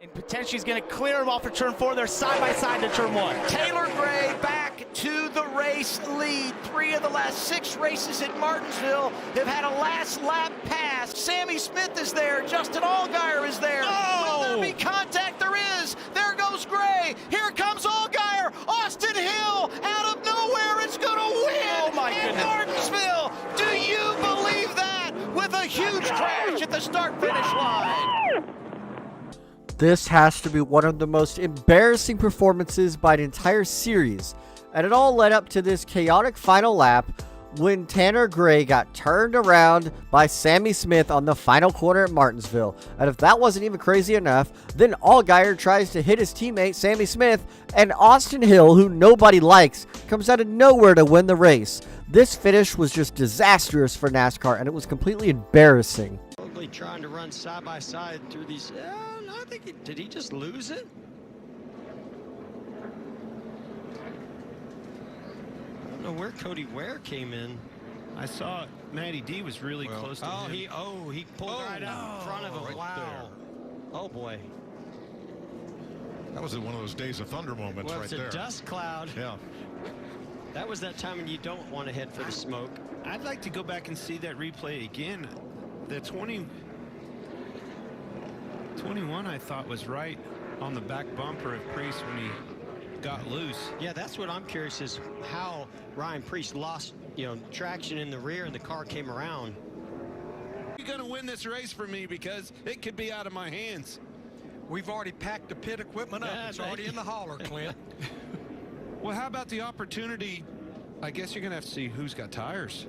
And potentially he's going to clear him off of turn 4. They're side by side to turn 1. Taylor Gray back to the race lead. 3 of the last 6 races at Martinsville have had a last lap pass. Sammy Smith is there. Justin Allgaier is there. Oh! Will there be contact? There is. There goes Gray. Here comes Allgaier. Austin Hill out of nowhere. It's going to win. Oh my in goodness. Martinsville. Do you believe that? With a huge crash at the start-finish line. This has to be one of the most embarrassing performances by an entire series, and it all led up to this chaotic final lap when Tanner Gray got turned around by Sammy Smith on the final corner at Martinsville. And if that wasn't even crazy enough, then Allgaier tries to hit his teammate Sammy Smith, and Austin Hill, who nobody likes, comes out of nowhere to win the race. This finish was just disastrous for NASCAR, and it was completely embarrassing. Trying to run side by side through these. I think did he just lose it? I don't know where Cody Ware came in. I saw Matty D was really close to him. He pulled right out in front of him. Right Wow. there. Oh boy. That was one of those days of thunder moments Well, right it's a there. dust cloud. Yeah. That was that time when you don't want to head for the smoke. I'd like to go back and see that replay again. The 21 I thought was right on the back bumper of Priest when he got loose. Yeah, that's what I'm curious is how Ryan Priest lost, traction in the rear and the car came around. You're going to win this race for me because it could be out of my hands. We've already packed the pit equipment up. Yeah, It's already in the hauler, Clint. Well, how about the opportunity? I guess you're going to have to see who's got tires.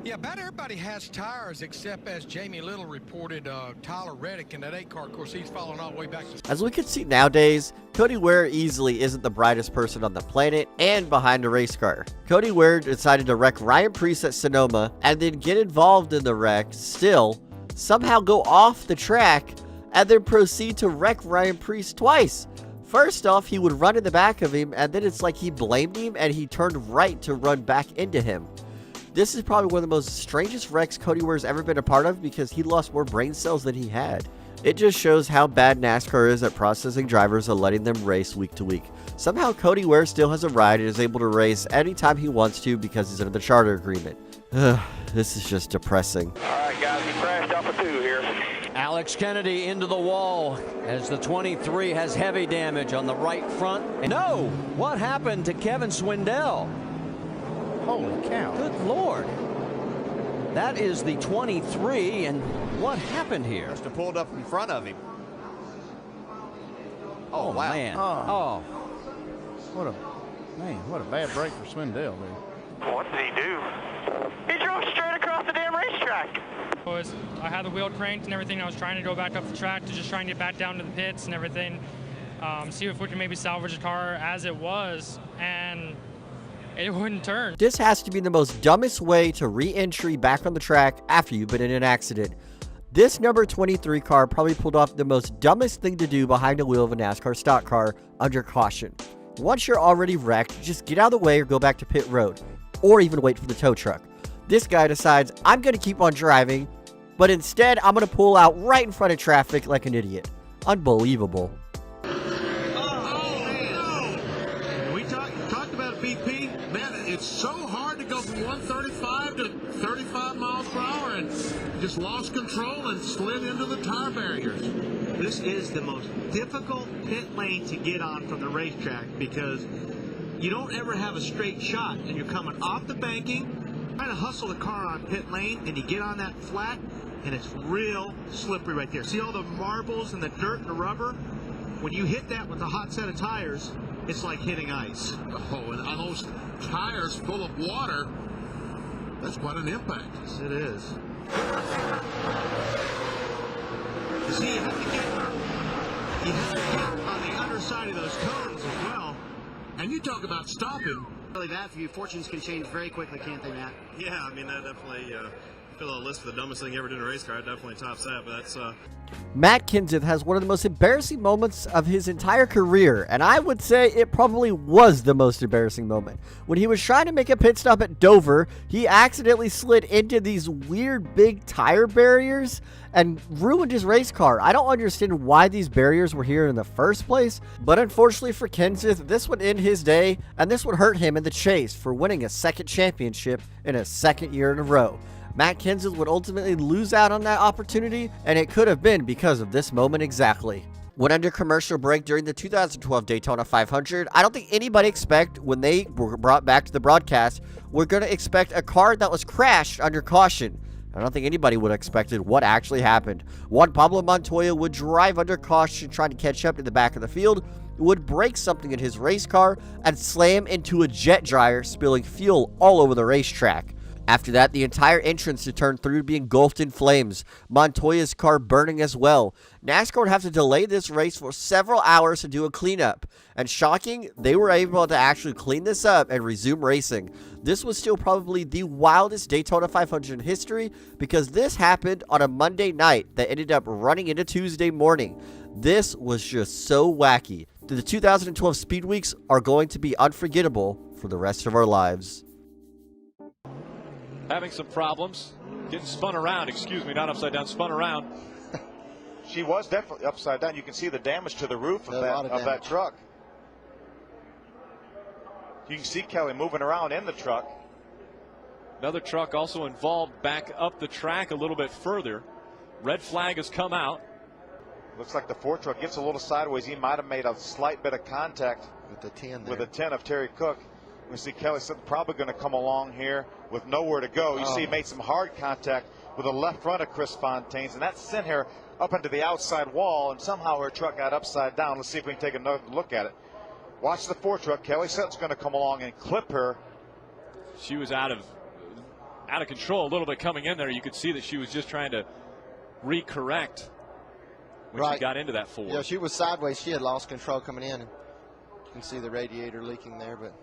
Yeah, about everybody has tires except, as Jamie Little reported, Tyler Reddick in that 8 car. Of course, he's fallen all the way back to... As we can see nowadays, Cody Ware easily isn't the brightest person on the planet and behind a race car. Cody Ware decided to wreck Ryan Preece at Sonoma and then get involved in the wreck, still somehow go off the track and then proceed to wreck Ryan Preece twice. First off, he would run in the back of him, and then it's like he blamed him and he turned right to run back into him. This is probably one of the most strangest wrecks Cody Ware's ever been a part of because he lost more brain cells than he had. It just shows how bad NASCAR is at processing drivers and letting them race week to week. Somehow Cody Ware still has a ride and is able to race anytime he wants to because he's under the charter agreement. This is just depressing. All right, guys, we crashed off of 2 here. Alex Kennedy into the wall as the 23 has heavy damage on the right front. And no, what happened to Kevin Swindell? Holy cow. Good Lord. That is the 23, and what happened here? Must have pulled up in front of him. Oh, wow. Man. Oh. What a bad break for Swindell, dude. What did he do? He drove straight across the damn racetrack. I had the wheel cranked and everything. I was trying to go back up the track to just try and get back down to the pits and everything. See if we can maybe salvage the car as it was, and it wouldn't turn. This has to be the most dumbest way to re-entry back on the track after you've been in an accident. This number 23 car probably pulled off the most dumbest thing to do behind the wheel of a NASCAR stock car under caution. Once you're already wrecked, just get out of the way or go back to pit road, or even wait for the tow truck. This guy decides, I'm going to keep on driving, but instead I'm going to pull out right in front of traffic like an idiot. Unbelievable. It's so hard to go from 135 to 35 miles per hour and just lost control and slid into the tire barriers. This is the most difficult pit lane to get on from the racetrack because you don't ever have a straight shot and you're coming off the banking, trying to hustle the car on pit lane, and you get on that flat and it's real slippery right there. See all the marbles and the dirt and the rubber? When you hit that with a hot set of tires, it's like hitting ice. Oh, and on those tires full of water, that's quite an impact. Yes, it is. See, you have to get on the underside of those cones as well. And you talk about stopping. Really bad for you. Fortunes can change very quickly, can't they, Matt? Yeah, I mean, that definitely Fill out a list for the dumbest thing you ever did in a race car, it definitely tops that, but that's Matt Kenseth has one of the most embarrassing moments of his entire career, and I would say it probably was the most embarrassing moment. When he was trying to make a pit stop at Dover, he accidentally slid into these weird big tire barriers and ruined his race car. I don't understand why these barriers were here in the first place, but unfortunately for Kenseth, this would end his day, and this would hurt him in the chase for winning a second championship in a second year in a row. Matt Kenseth would ultimately lose out on that opportunity, and it could have been because of this moment exactly. When under commercial break during the 2012 Daytona 500, I don't think anybody expect when they were brought back to the broadcast, we're going to expect a car that was crashed under caution. I don't think anybody would have expected what actually happened. Juan Pablo Montoya would drive under caution trying to catch up to the back of the field, would break something in his race car, and slam into a jet dryer, spilling fuel all over the racetrack. After that, the entire entrance to turn 3 would be engulfed in flames, Montoya's car burning as well. NASCAR would have to delay this race for several hours to do a cleanup. And shocking, they were able to actually clean this up and resume racing. This was still probably the wildest Daytona 500 in history because this happened on a Monday night that ended up running into Tuesday morning. This was just so wacky. The 2012 Speed Weeks are going to be unforgettable for the rest of our lives. Having some problems, getting spun around, not upside down, spun around. She was definitely upside down. You can see the damage to the roof of that truck. You can see Kelly moving around in the truck. Another truck also involved back up the track a little bit further. Red flag has come out. Looks like the Ford truck gets a little sideways. He might have made a slight bit of contact with the 10 of Terry Cook. We see Kelly probably going to come along here with nowhere to go. You see he made some hard contact with the left front of Chris Fontaine's, and that sent her up into the outside wall, and somehow her truck got upside down. Let's see if we can take another look at it. Watch the Ford truck. Kelly Sutton's going to come along and clip her. She was out of control a little bit coming in there. You could see that she was just trying to recorrect when she got into that Ford. Yeah, she was sideways. She had lost control coming in. You can see the radiator leaking there, but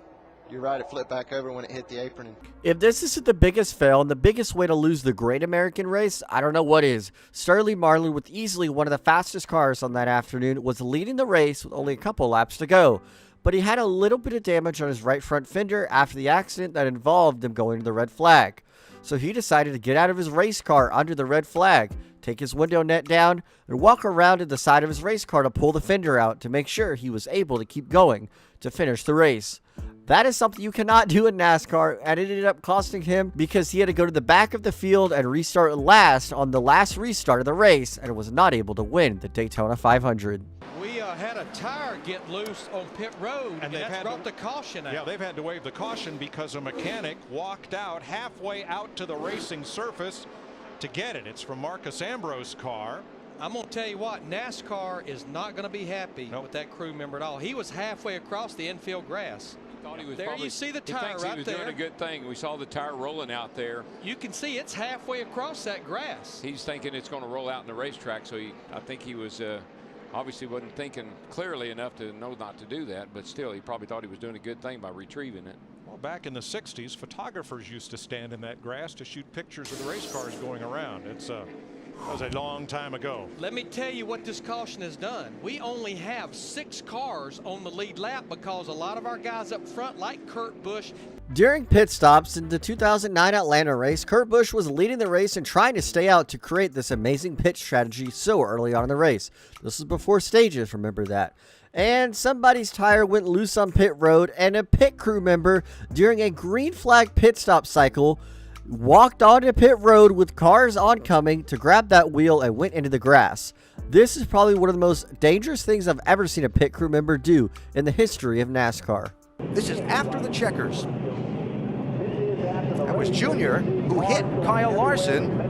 you're right, it flipped back over when it hit the apron. If this isn't the biggest fail and the biggest way to lose the Great American Race, I don't know what is. Sterling Marlin, with easily one of the fastest cars on that afternoon, was leading the race with only a couple laps to go. But he had a little bit of damage on his right front fender after the accident that involved him going to the red flag. So he decided to get out of his race car under the red flag, take his window net down, and walk around to the side of his race car to pull the fender out to make sure he was able to keep going to finish the race. That is something you cannot do in NASCAR, and it ended up costing him because he had to go to the back of the field and restart last on the last restart of the race and was not able to win the Daytona 500. We had a tire get loose on pit road, and that brought the caution out. Yeah, they've had to waive the caution because a mechanic walked out halfway out to the racing surface to get it. It's from Marcus Ambrose's car. I'm going to tell you what, NASCAR is not going to be happy with that crew member at all. He was halfway across the infield grass. Thought he was there you see the tire right there. He thinks he was doing a good thing. We saw the tire rolling out there. You can see it's halfway across that grass. He's thinking it's going to roll out in the racetrack, so I think he was obviously wasn't thinking clearly enough to know not to do that, but still he probably thought he was doing a good thing by retrieving it. Well, back in the 60s, photographers used to stand in that grass to shoot pictures of the race cars going around. That was a long time ago. Let me tell you what this caution has done. We only have 6 cars on the lead lap because a lot of our guys up front, like Kurt Busch. During pit stops in the 2009 Atlanta race, Kurt Busch was leading the race and trying to stay out to create this amazing pit strategy so early on in the race. This is before stages, remember that. And somebody's tire went loose on pit road, and a pit crew member during a green flag pit stop cycle walked onto pit road with cars oncoming to grab that wheel and went into the grass. This is probably one of the most dangerous things I've ever seen a pit crew member do in the history of NASCAR. This is after the checkers. That was Junior who hit Kyle Larson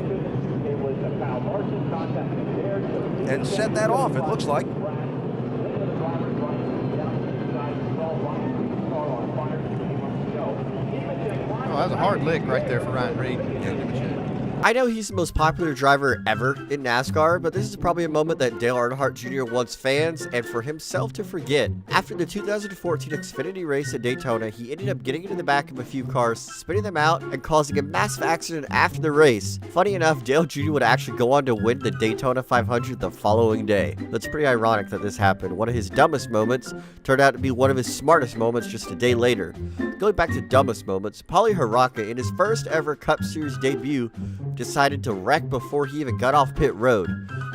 and set that off, it looks like. Oh, that was a hard lick right there for Ryan Reed. I know he's the most popular driver ever in NASCAR, but this is probably a moment that Dale Earnhardt Jr. wants fans and for himself to forget. After the 2014 Xfinity race at Daytona, he ended up getting into the back of a few cars, spinning them out, and causing a massive accident after the race. Funny enough, Dale Jr. would actually go on to win the Daytona 500 the following day. That's pretty ironic that this happened. One of his dumbest moments turned out to be one of his smartest moments just a day later. Going back to dumbest moments, Paulie Haraka, in his first ever Cup Series debut, decided to wreck before he even got off pit road.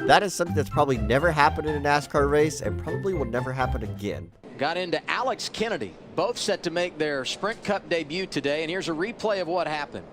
That is something that's probably never happened in a NASCAR race and probably will never happen again. Got into Alex Kennedy, both set to make their Sprint Cup debut today, and here's a replay of what happened.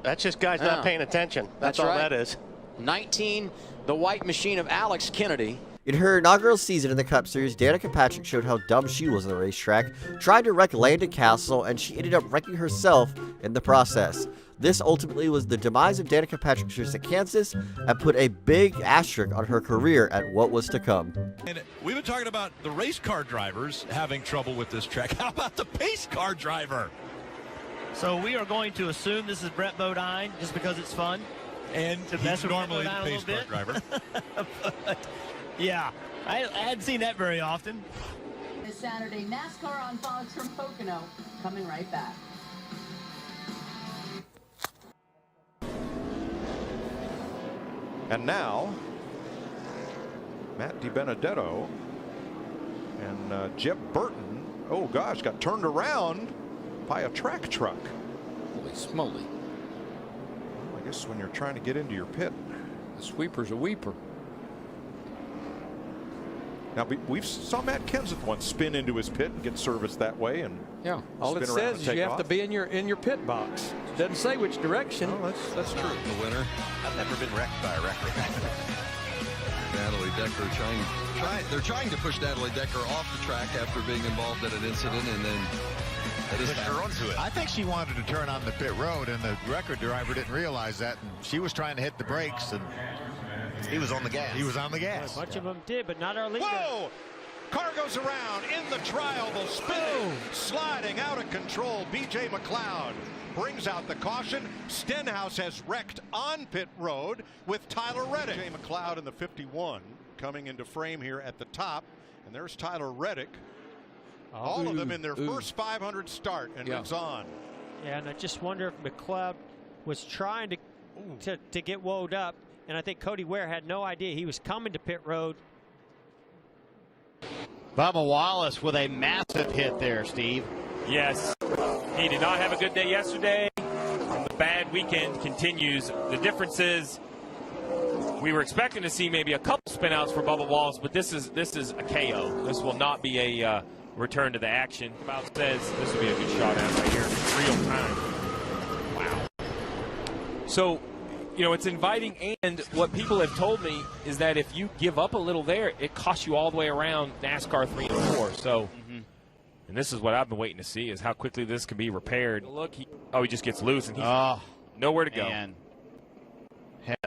That's just guys not paying attention. That's all right. that is. 19, the white machine of Alex Kennedy. In her inaugural season in the Cup Series, Danica Patrick showed how dumb she was on the racetrack, tried to wreck Landon Castle, and she ended up wrecking herself in the process. This ultimately was the demise of Danica Patrick's race at Kansas and put a big asterisk on her career at what was to come. And we've been talking about the race car drivers having trouble with this track. How about the pace car driver? So we are going to assume this is Brett Bodine just because it's fun. And he's normally the pace car driver. But, yeah, I hadn't seen that very often. This Saturday, NASCAR on Fox from Pocono. Coming right back. And now, Matt DiBenedetto and Jeb Burton, oh gosh, got turned around by a track truck. Holy smoly. Well, I guess when you're trying to get into your pit. The sweeper's a weeper. Now, we saw Matt Kenseth once spin into his pit and get serviced that way. And yeah, all it says is you have to be in your pit box. It doesn't say which direction. Oh, that's true. The winner. I've never been wrecked by a wrecker. Natalie Decker they're trying to push Natalie Decker off the track after being involved in an incident, and then push her onto it. I think she wanted to turn on the pit road, and the wrecker driver didn't realize that, and she was trying to hit the brakes, and he was on the gas. He was on the gas. A bunch of them did, but not our leader. Whoa! Car goes around in the trial, the spinning, sliding out of control. B.J. McLeod brings out the caution. Stenhouse has wrecked on pit road with Tyler Reddick. B.J. McLeod in the 51 coming into frame here at the top. And there's Tyler Reddick. All of them in their first 500 start and moves on. Yeah, and I just wonder if McLeod was trying to get woed up. And I think Cody Ware had no idea he was coming to pit road. Bubba Wallace with a massive hit there, Steve. Yes, he did not have a good day yesterday. The bad weekend continues. The difference is we were expecting to see maybe a couple spinouts for Bubba Wallace, but this is a KO. This will not be a return to the action. About says this will be a good shot at right here. Real time. Wow. So, you know, it's inviting, and what people have told me is that if you give up a little there, it costs you all the way around NASCAR 3 and 4. So, and this is what I've been waiting to see, is how quickly this can be repaired. Look, he just gets loose, and he's nowhere to go.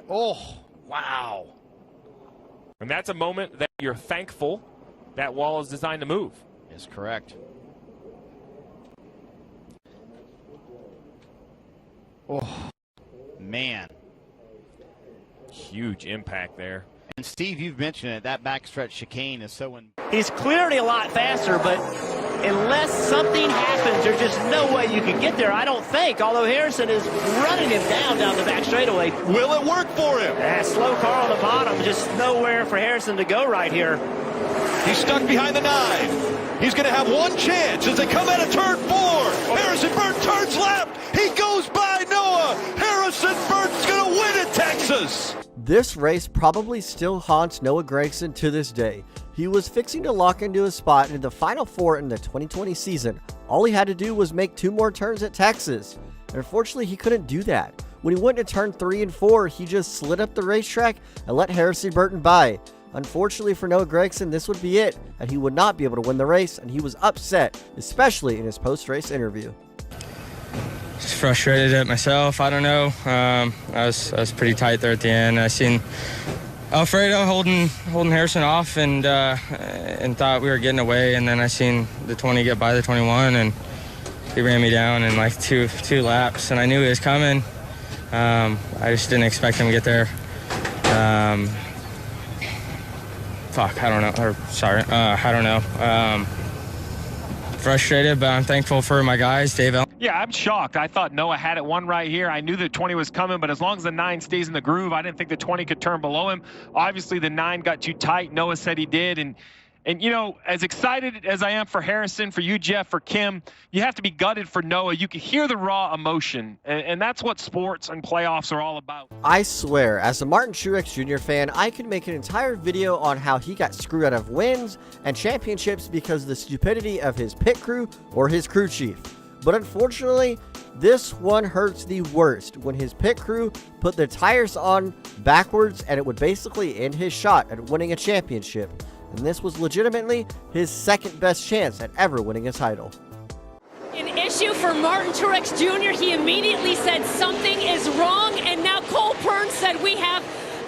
Oh, wow. And that's a moment that you're thankful that wall is designed to move. Yes, correct. Oh, man. Huge impact there. And Steve, you've mentioned it, that backstretch chicane is so. He's clearly a lot faster, but unless something happens, there's just no way you can get there, I don't think. Although Harrison is running him down the back straightaway. Will it work for him? Slow car on the bottom, just nowhere for Harrison to go right here. He's stuck behind the 9. He's going to have one chance as they come out of turn 4. Harrison Burton turns left. He goes by Noah. Harrison Burton's going to win at Texas. This race probably still haunts Noah Gragson to this day. He was fixing to lock into a spot in the Final Four in the 2020 season. All he had to do was make 2 more turns at Texas. And unfortunately, he couldn't do that. When he went to turn 3 and 4, he just slid up the racetrack and let Harrison Burton by. Unfortunately for Noah Gragson, this would be it, and he would not be able to win the race, and he was upset, especially in his post-race interview. Just frustrated at myself. I don't know. I was pretty tight there at the end. I seen Alfredo holding Harrison off, and thought we were getting away. And then I seen the 20 get by the 21, and he ran me down in like two laps. And I knew he was coming. I just didn't expect him to get there. I don't know. Frustrated, but I'm thankful for my guys, Dave. Yeah, I'm shocked. I thought Noah had it won right here. I knew the 20 was coming, but as long as the 9 stays in the groove, I didn't think the 20 could turn below him. Obviously, the 9 got too tight. Noah said he did, and you know, as excited as I am for Harrison, for you, Jeff, for Kim, you have to be gutted for Noah. You can hear the raw emotion, and that's what sports and playoffs are all about. I swear, as a Martin Truex Jr. fan, I could make an entire video on how he got screwed out of wins and championships because of the stupidity of his pit crew or his crew chief. But unfortunately, this one hurts the worst when his pit crew put their tires on backwards and it would basically end his shot at winning a championship. And this was legitimately his second best chance at ever winning a title. An issue for Martin Truex Jr. He immediately said something is wrong, and now Cole Pearn said we have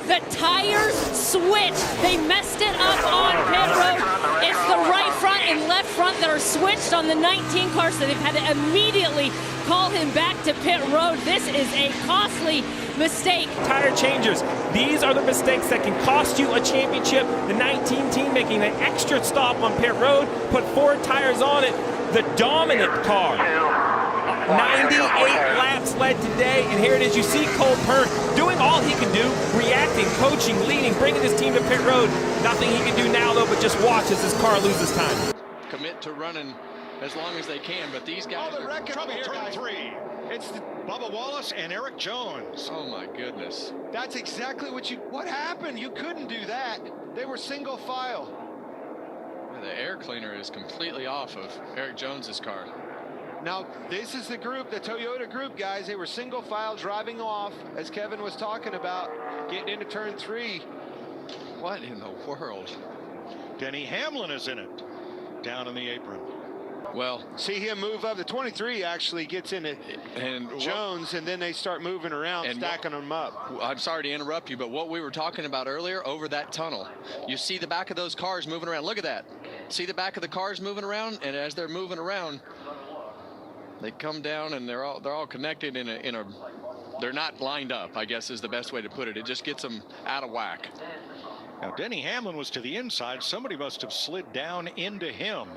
the tires switched. They messed it up on pit road. It's the right front and left front that are switched on the 19 car, so they've had to immediately call him back to pit road. This is a costly mistake. Tire changes. These are the mistakes that can cost you a championship. The 19 team making an extra stop on pit road, put 4 tires on it. The dominant car. 98 laps led today, and here it is. You see Cole Pearn doing all he can do, reacting, coaching, leading, bringing his team to pit road. Nothing he can do now, though, but just watch as his car loses time. Commit to running as long as they can, but these guys are trouble here, turn 3. It's Bubba Wallace and Eric Jones. Oh my goodness. That's exactly what happened. You couldn't do that. They were single file. The air cleaner is completely off of Eric Jones's car. Now, this is the group, the Toyota group, guys. They were single file driving off, as Kevin was talking about, getting into turn 3. What in the world? Denny Hamlin is in it, down in the apron. Well, see him move up. The 23 actually gets into Jones, and then they start moving around, stacking them up. I'm sorry to interrupt you, but what we were talking about earlier, over that tunnel, you see the back of those cars moving around. Look at that. See the back of the cars moving around, and as they're moving around, they come down, and they're all connected in a they're not lined up, I guess is the best way to put it. It just gets them out of whack. Now, Denny Hamlin was to the inside. Somebody must have slid down into him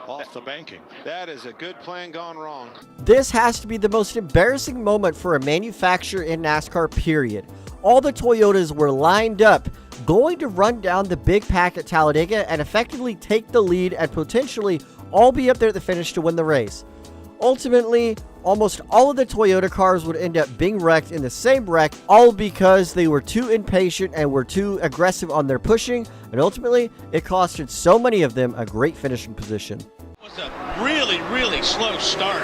off the banking. That is a good plan gone wrong. This has to be the most embarrassing moment for a manufacturer in NASCAR, period. All the Toyotas were lined up, going to run down the big pack at Talladega and effectively take the lead and potentially all be up there at the finish to win the race. Ultimately, almost all of the Toyota cars would end up being wrecked in the same wreck, all because they were too impatient and were too aggressive on their pushing, and ultimately, it costed so many of them a great finishing position. It was a really, really slow start.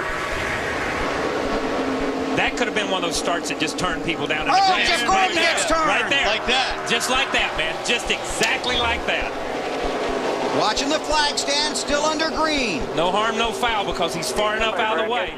That could have been one of those starts that just turned people down. Just right there, right there. like that. Just like that, man. Just exactly like that. Watching the flag stand, still under green. No harm, no foul, because he's far enough out of the way.